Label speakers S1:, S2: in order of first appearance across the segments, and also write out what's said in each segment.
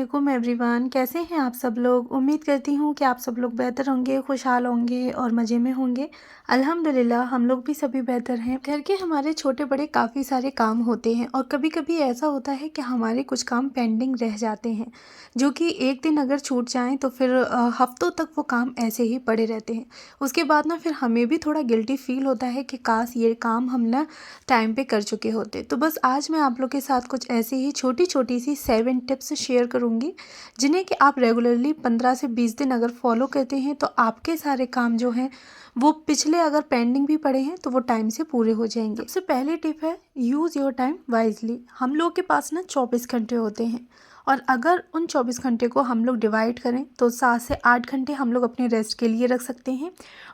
S1: वालेकुम एवरीवन, कैसे हैं आप सब लोग। उम्मीद करती हूँ कि आप सब लोग बेहतर होंगे, खुशहाल होंगे और मज़े में होंगे। अल्हम्दुलिल्लाह हम लोग भी सभी बेहतर हैं। घर के हमारे छोटे बड़े काफ़ी सारे काम होते हैं और कभी कभी ऐसा होता है कि हमारे कुछ काम पेंडिंग रह जाते हैं, जो कि एक दिन अगर छूट जाएं तो फिर हफ्तों तक वो काम ऐसे ही पड़े रहते हैं। उसके बाद ना फिर हमें भी थोड़ा गिल्टी फील होता है कि काश ये काम हम ना टाइम पे कर चुके होते। तो बस आज मैं आप लोग के साथ कुछ ऐसी ही छोटी छोटी सी 7 टिप्स शेयर करूंगी, जिन्हें कि आप रेगुलरली 15 से 20 दिन अगर फॉलो करते हैं तो आपके सारे काम जो हैं वो पिछले अगर पेंडिंग भी पड़े हैं तो वो टाइम से पूरे हो जाएंगे। सबसे पहली टिप है यूज़ योर टाइम वाइजली। हम लोग के पास ना 24 घंटे होते हैं और अगर उन 24 घंटे को हम लोग डिवाइड करें तो 7 से 8 घंटे हम लोग अपने रेस्ट के लिए रख सकते हैं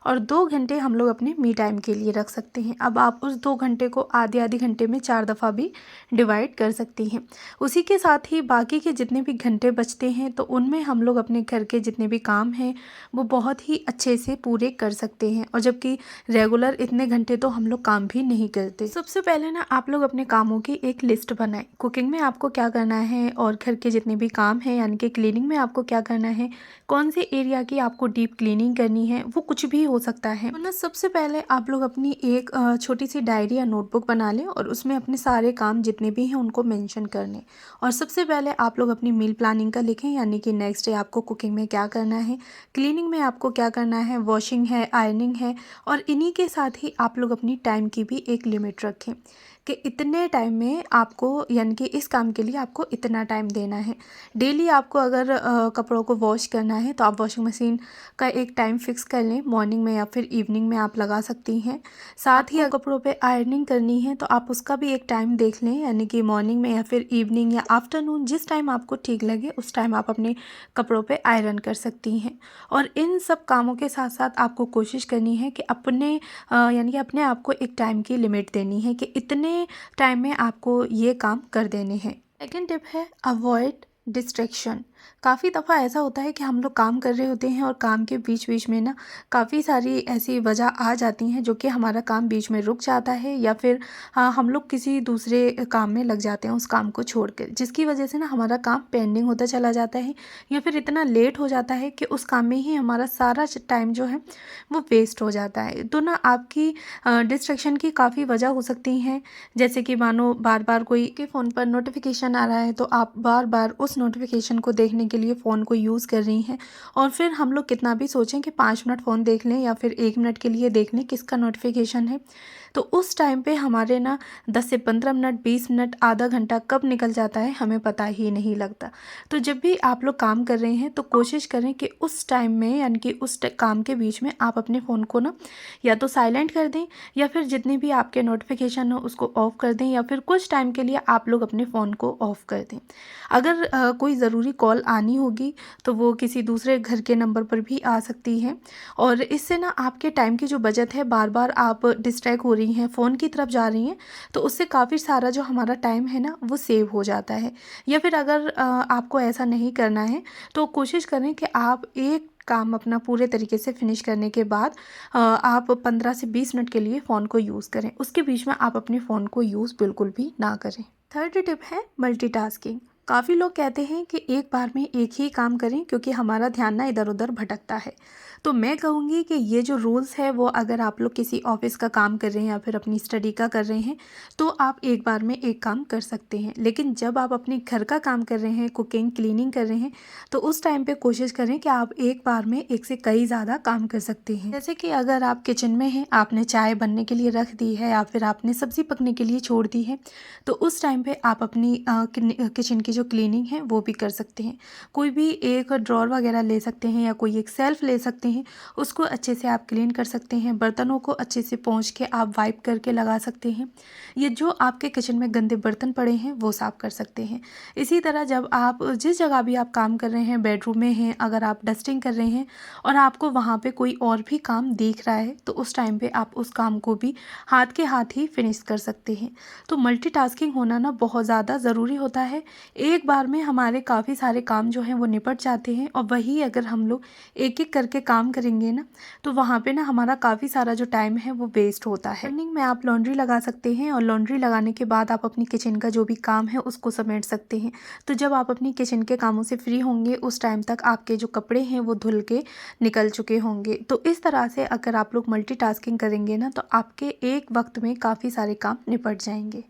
S1: और 2 घंटे हम लोग अपने मी टाइम के लिए रख सकते हैं। अब आप उस 2 घंटे को आधे आधे घंटे में 4 दफ़ा भी डिवाइड कर सकती हैं। उसी के साथ ही बाकी के जितने भी घंटे बचते हैं तो उनमें हम लोग अपने घर के जितने भी काम हैं वो बहुत ही अच्छे से पूरे कर सकते हैं, और जबकि रेगुलर इतने घंटे तो हम लोग काम भी नहीं करते। सबसे पहले ना आप लोग अपने कामों की एक लिस्ट बनाएं। कुकिंग में आपको क्या करना है और घर के जितने भी काम हैं यानी कि क्लीनिंग में आपको क्या करना है, कौन से एरिया की आपको डीप क्लीनिंग करनी है, वो कुछ भी हो सकता है। मतलब सबसे पहले आप लोग अपनी एक छोटी सी डायरी या नोटबुक बना लें और उसमें अपने सारे काम जितने भी हैं उनको मेंशन कर लें। और सबसे पहले आप लोग अपनी मील प्लानिंग का लिखें, यानी कि नेक्स्ट डे आपको कुकिंग में क्या करना है, क्लीनिंग में आपको क्या करना है, वॉशिंग है, आयरनिंग है। और इन्हीं के साथ ही आप लोग अपनी टाइम की भी एक लिमिट रखें कि इतने टाइम में आपको, यानी कि इस काम के लिए आपको इतना टाइम देना है। डेली आपको अगर कपड़ों को वॉश करना है तो आप वॉशिंग मशीन का एक टाइम फिक्स कर लें, मॉर्निंग में या फिर इवनिंग में आप लगा सकती हैं। साथ ही अगर कपड़ों पे आयरनिंग करनी है तो आप उसका भी एक टाइम देख लें, यानी कि मॉर्निंग में या फिर इवनिंग या आफ्टरनून, जिस टाइम आपको ठीक लगे उस टाइम आप अपने कपड़ों पे आयरन कर सकती हैं। और इन सब कामों के साथ साथ आपको कोशिश करनी है कि अपने यानी कि अपने आप को एक टाइम की लिमिट देनी है कि इतने टाइम में आपको ये काम कर देने हैं। सेकेंड टिप है अवॉइड डिस्ट्रैक्शन। काफ़ी दफ़ा ऐसा होता है कि हम लोग काम कर रहे होते हैं और काम के बीच बीच में ना काफ़ी सारी ऐसी वजह आ जाती हैं जो कि हमारा काम बीच में रुक जाता है, या फिर हम लोग किसी दूसरे काम में लग जाते हैं उस काम को छोड़कर, जिसकी वजह से ना हमारा काम पेंडिंग होता चला जाता है या फिर इतना लेट हो जाता है कि उस काम में ही हमारा सारा टाइम जो है वो वेस्ट हो जाता है। तो ना आपकी डिस्ट्रैक्शन की काफ़ी वजह हो सकती हैं, जैसे कि मानो बार बार कोई के फ़ोन पर नोटिफिकेशन आ रहा है तो आप बार बार उस नोटिफिकेशन को देखने के लिए फ़ोन को यूज़ कर रही हैं, और फिर हम लोग कितना भी सोचें कि 5 मिनट फ़ोन देख लें या फिर 1 मिनट के लिए देख लें किसका नोटिफिकेशन है, तो उस टाइम पे हमारे ना 10 से 15 मिनट, 20 मिनट, आधा घंटा कब निकल जाता है हमें पता ही नहीं लगता। तो जब भी आप लोग काम कर रहे हैं तो कोशिश करें कि उस टाइम में, यानी कि उस काम के बीच में आप अपने फ़ोन को ना या तो साइलेंट कर दें या फिर जितने भी आपके नोटिफिकेशन हो उसको ऑफ़ कर दें, या फिर कुछ टाइम के लिए आप लोग अपने फ़ोन को ऑफ़ कर दें। अगर कोई ज़रूरी कॉल आनी होगी तो वो किसी दूसरे घर के नंबर पर भी आ सकती है, और इससे ना आपके टाइम की जो बचत है, बार बार आप डिस्ट्रैक्ट हो रही हैं, फ़ोन की तरफ जा रही हैं, तो उससे काफ़ी सारा जो हमारा टाइम है ना वो सेव हो जाता है। या फिर अगर आपको ऐसा नहीं करना है तो कोशिश करें कि आप एक काम अपना पूरे तरीके से फिनिश करने के बाद आप 15 से 20 मिनट के लिए फ़ोन को यूज़ करें। उसके बीच में आप अपने फ़ोन को यूज़ बिल्कुल भी ना करें। थर्ड टिप है मल्टीटास्किंग। काफ़ी लोग कहते हैं कि एक बार में एक ही काम करें क्योंकि हमारा ध्यान ना इधर उधर भटकता है। तो मैं कहूँगी कि ये जो रूल्स है वो अगर आप लोग किसी ऑफिस का काम कर रहे हैं या फिर अपनी स्टडी का कर रहे हैं तो आप एक बार में एक काम कर सकते हैं, लेकिन जब आप अपने घर का काम कर रहे हैं, कुकिंग क्लीनिंग कर रहे हैं, तो उस टाइम पे कोशिश करें कि आप एक बार में एक से कई ज़्यादा काम कर सकते हैं। जैसे कि अगर आप किचन में हैं, आपने चाय बनने के लिए रख दी है या फिर आपने सब्ज़ी पकने के लिए छोड़ दी है, तो उस टाइम पे आप अपनी किचन की जो क्लीनिंग है वो भी कर सकते हैं। कोई भी एक ड्रॉर वगैरह ले सकते हैं या कोई एक सेल्फ ले सकते हैं, उसको अच्छे से आप क्लीन कर सकते हैं। बर्तनों को अच्छे से पोंछ के आप वाइप करके लगा सकते हैं। ये जो आपके किचन में गंदे बर्तन पड़े हैं वो साफ़ कर सकते हैं। इसी तरह जब आप जिस जगह भी आप काम कर रहे हैं, बेडरूम में हैं, अगर आप डस्टिंग कर रहे हैं और आपको वहाँ पे कोई और भी काम दिख रहा है तो उस टाइम पे आप उस काम को भी हाथ के हाथ ही फिनिश कर सकते हैं। तो मल्टीटास्किंग होना ना बहुत ज़्यादा ज़रूरी होता है। एक बार में हमारे काफ़ी सारे काम जो हैं वो निपट जाते हैं। और वही अगर हम लोग एक एक करके काम करेंगे ना, तो वहाँ पे ना हमारा काफ़ी सारा जो टाइम है वो वेस्ट होता है। मॉर्निंग में आप लॉन्ड्री लगा सकते हैं और लॉन्ड्री लगाने के बाद आप अपनी किचन का जो भी काम है उसको समेट सकते हैं। तो जब आप अपनी किचन के कामों से फ्री होंगे उस टाइम तक आपके जो कपड़े हैं वो धुल के निकल चुके होंगे। तो इस तरह से अगर आप लोग मल्टीटास्किंग करेंगे ना, तो आपके एक वक्त में काफ़ी सारे काम निपट जाएंगे।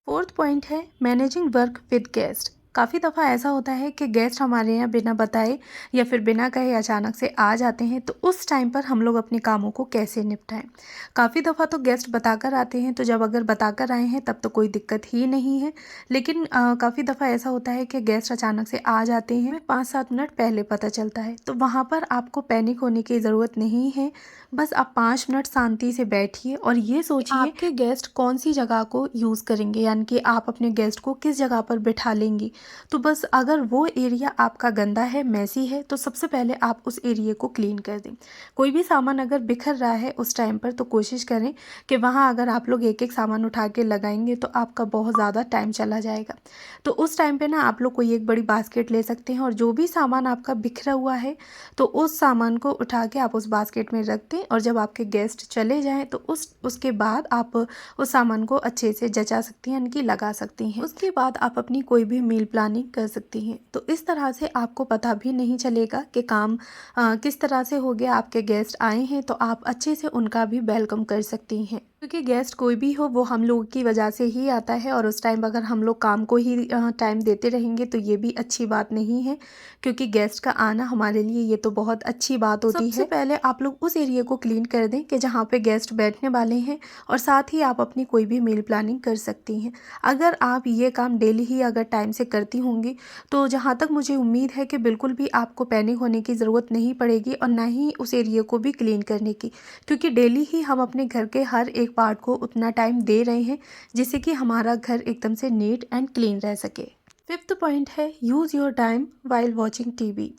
S1: फोर्थ पॉइंट है मैनेजिंग वर्क विद गेस्ट। काफ़ी दफ़ा ऐसा होता है कि गेस्ट हमारे यहाँ बिना बताए या फिर बिना कहे अचानक से आ जाते हैं, तो उस टाइम पर हम लोग अपने कामों को कैसे निपटाएं। काफ़ी दफ़ा तो गेस्ट बताकर आते हैं, तो जब अगर बताकर आए हैं तब तो कोई दिक्कत ही नहीं है। लेकिन काफ़ी दफ़ा ऐसा होता है कि गेस्ट अचानक से आ जाते हैं, 5-7 मिनट पहले पता चलता है। तो वहाँ पर आपको पैनिक होने की ज़रूरत नहीं है। बस आप 5 मिनट शांति से बैठिए और ये सोचिए आपके गेस्ट कौन सी जगह को यूज़ करेंगे, यानी कि आप अपने गेस्ट को किस जगह पर बिठा लेंगी। तो बस अगर वो एरिया आपका गंदा है, मैसी है, तो सबसे पहले आप उस एरिया को क्लीन कर दें। कोई भी सामान अगर बिखर रहा है उस टाइम पर, तो कोशिश करें कि वहाँ अगर आप लोग एक एक सामान उठा के लगाएंगे तो आपका बहुत ज़्यादा टाइम चला जाएगा। तो उस टाइम पे ना आप लोग कोई एक बड़ी बास्केट ले सकते हैं और जो भी सामान आपका बिखरा हुआ है तो उस सामान को उठा के आप उस बास्केट में रख दें। और जब आपके गेस्ट चले जाएं तो उसके बाद आप उस सामान को अच्छे से जचा सकती हैं, यानी कि लगा सकती हैं। उसके बाद आप अपनी कोई भी मील प्लानिंग कर सकती हैं। तो इस तरह से आपको पता भी नहीं चलेगा कि काम किस तरह से हो गया। आपके गेस्ट आए हैं तो आप अच्छे से उनका भी वेलकम कर सकती हैं, क्योंकि गेस्ट कोई भी हो वो हम लोगों की वजह से ही आता है। और उस टाइम अगर हम लोग काम को ही टाइम देते रहेंगे तो ये भी अच्छी बात नहीं है, क्योंकि गेस्ट का आना हमारे लिए ये तो बहुत अच्छी बात होती है। सबसे पहले आप लोग उस एरिया को क्लीन कर दें कि जहाँ पे गेस्ट बैठने वाले हैं, और साथ ही आप अपनी कोई भी मील प्लानिंग कर सकती हैं। अगर आप ये काम डेली ही अगर टाइम से करती होंगी तो जहाँ तक मुझे उम्मीद है कि बिल्कुल भी आपको पैनिक होने की ज़रूरत नहीं पड़ेगी और ना ही उस एरिया को भी क्लीन करने की, क्योंकि डेली ही हम अपने घर के हर एक पार्ट को उतना टाइम दे रहे हैं जिससे कि हमारा घर एकदम से नीट एंड क्लीन रह सके। फिफ्थ पॉइंट है use your time while watching TV.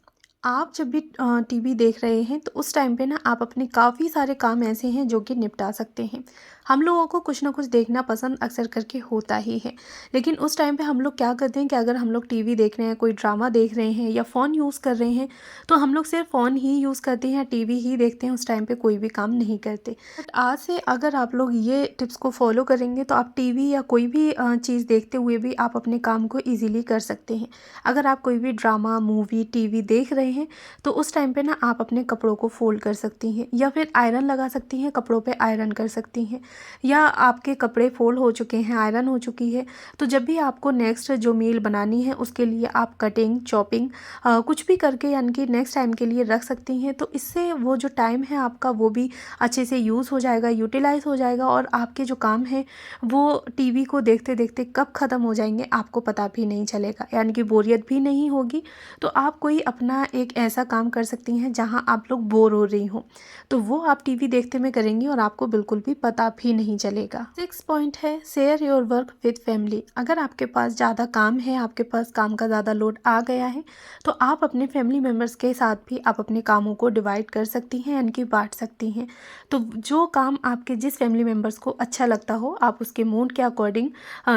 S1: आप जब भी टीवी देख रहे हैं तो उस टाइम पे ना आप अपने काफ़ी सारे काम ऐसे हैं जो कि निपटा सकते हैं। हम लोगों को कुछ ना कुछ देखना पसंद अक्सर करके होता ही है, लेकिन उस टाइम पे हम लोग क्या करते हैं कि अगर हम लोग टीवी देख रहे हैं, कोई ड्रामा देख रहे हैं या फ़ोन यूज़ कर रहे हैं, तो हम लोग सिर्फ फ़ोन ही यूज़ करते हैं, टीवी ही देखते हैं, उस टाइम पे कोई भी काम नहीं करते। बट आज से अगर आप लोग ये टिप्स को फॉलो करेंगे तो आप टीवी या कोई भी चीज़ देखते हुए भी आप अपने काम को ईजिली कर सकते हैं। अगर आप कोई भी ड्रामा, मूवी, टीवी देख रहे हैं तो उस टाइम पे ना आप अपने कपड़ों को फोल्ड कर सकती हैं या फिर आयरन लगा सकती हैं, कपड़ों पे आयरन कर सकती हैं। या आपके कपड़े फोल्ड हो चुके हैं, आयरन हो चुकी है, तो जब भी आपको नेक्स्ट जो मील बनानी है उसके लिए आप कटिंग, चॉपिंग कुछ भी करके यानी कि नेक्स्ट टाइम के लिए रख सकती हैं। तो इससे वो जो टाइम है आपका वो भी अच्छे से यूज़ हो जाएगा, यूटिलाइज हो जाएगा, और आपके जो काम है वो टीवी को देखते देखते कब ख़त्म हो जाएंगे आपको पता भी नहीं चलेगा, यानी कि बोरियत भी नहीं होगी। तो आप कोई अपना एक ऐसा काम कर सकती हैं जहां आप लोग बोर हो रही हो, तो वो आप टीवी देखते में करेंगी और आपको बिल्कुल भी पता भी नहीं चलेगा। 6 पॉइंट है share your work with family. अगर आपके पास ज़्यादा काम है, आपके पास काम का ज़्यादा लोड आ गया है, तो आप अपने फैमिली मेम्बर्स के साथ भी आप अपने कामों को डिवाइड कर सकती हैं, यानी कि बांट सकती हैं। तो जो काम आपके जिस फैमिली मेम्बर्स को अच्छा लगता हो, आप उसके मूड के अकॉर्डिंग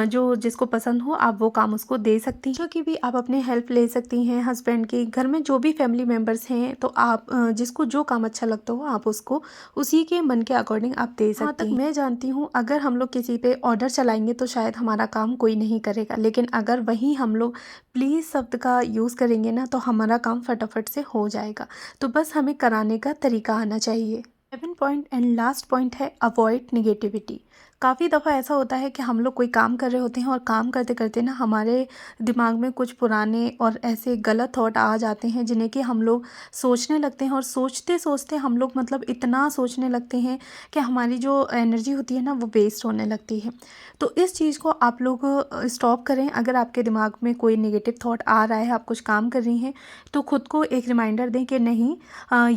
S1: जो जिसको पसंद हो आप वो काम उसको दे सकती हैं। जो कि भी आप अपने हेल्प ले सकती हैं हस्बैंड की, घर में जो भी फैमिली मेम्बर्स हैं, तो आप जिसको जो काम अच्छा लगता हो आप उसको उसी के मन के अकॉर्डिंग आप दे सकती हैं। मैं जानती हूँ अगर हम लोग किसी पे ऑर्डर चलाएंगे तो शायद हमारा काम कोई नहीं करेगा, लेकिन अगर वहीं हम लोग प्लीज़ शब्द का यूज़ करेंगे ना तो हमारा काम फटाफट से हो जाएगा। तो बस हमें कराने का तरीका आना चाहिए। 7 पॉइंट एंड लास्ट पॉइंट है अवॉइड निगेटिविटी। काफ़ी दफ़ा ऐसा होता है कि हम लोग कोई काम कर रहे होते हैं और काम करते करते ना हमारे दिमाग में कुछ पुराने और ऐसे गलत थॉट आ जाते हैं जिन्हें कि हम लोग सोचने लगते हैं, और सोचते सोचते हम लोग मतलब इतना सोचने लगते हैं कि हमारी जो एनर्जी होती है ना वो वेस्ट होने लगती है। तो इस चीज़ को आप लोग स्टॉप करें। अगर आपके दिमाग में कोई नेगेटिव थॉट आ रहा है, आप कुछ काम कर रही हैं, तो खुद को एक रिमाइंडर दें कि नहीं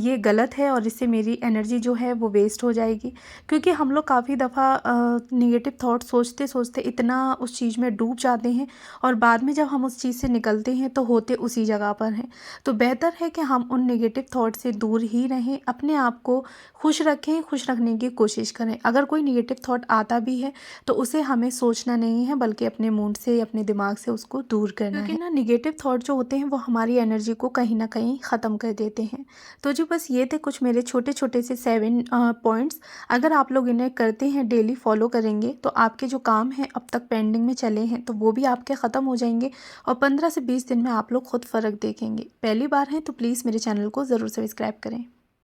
S1: ये गलत है और इससे मेरी एनर्जी जो है वो वेस्ट हो जाएगी। क्योंकि हम लोग काफ़ी दफ़ा नेगेटिव थॉट सोचते सोचते इतना उस चीज़ में डूब जाते हैं और बाद में जब हम उस चीज़ से निकलते हैं तो होते उसी जगह पर हैं। तो बेहतर है कि हम उन नेगेटिव थॉट से दूर ही रहें, अपने आप को खुश रखें, खुश रखने की कोशिश करें। अगर कोई नेगेटिव थॉट आता भी है तो उसे हमें सोचना नहीं है, बल्कि अपने मूड से, अपने दिमाग से उसको दूर करना है, क्योंकि ना नेगेटिव थॉट जो होते हैं वो हमारी एनर्जी को कहीं ना कहीं ख़त्म कर देते हैं। तो जी बस ये थे कुछ मेरे छोटे छोटे से 7 पॉइंट्स। अगर आप लोग इन्हें करते हैं, डेली फॉलो करेंगे, तो आपके जो काम हैं अब तक पेंडिंग में चले हैं तो वो भी आपके ख़त्म हो जाएंगे और 15 से 20 दिन में आप लोग खुद फ़र्क देखेंगे। पहली बार हैं तो प्लीज़ मेरे चैनल को ज़रूर सब्सक्राइब करें।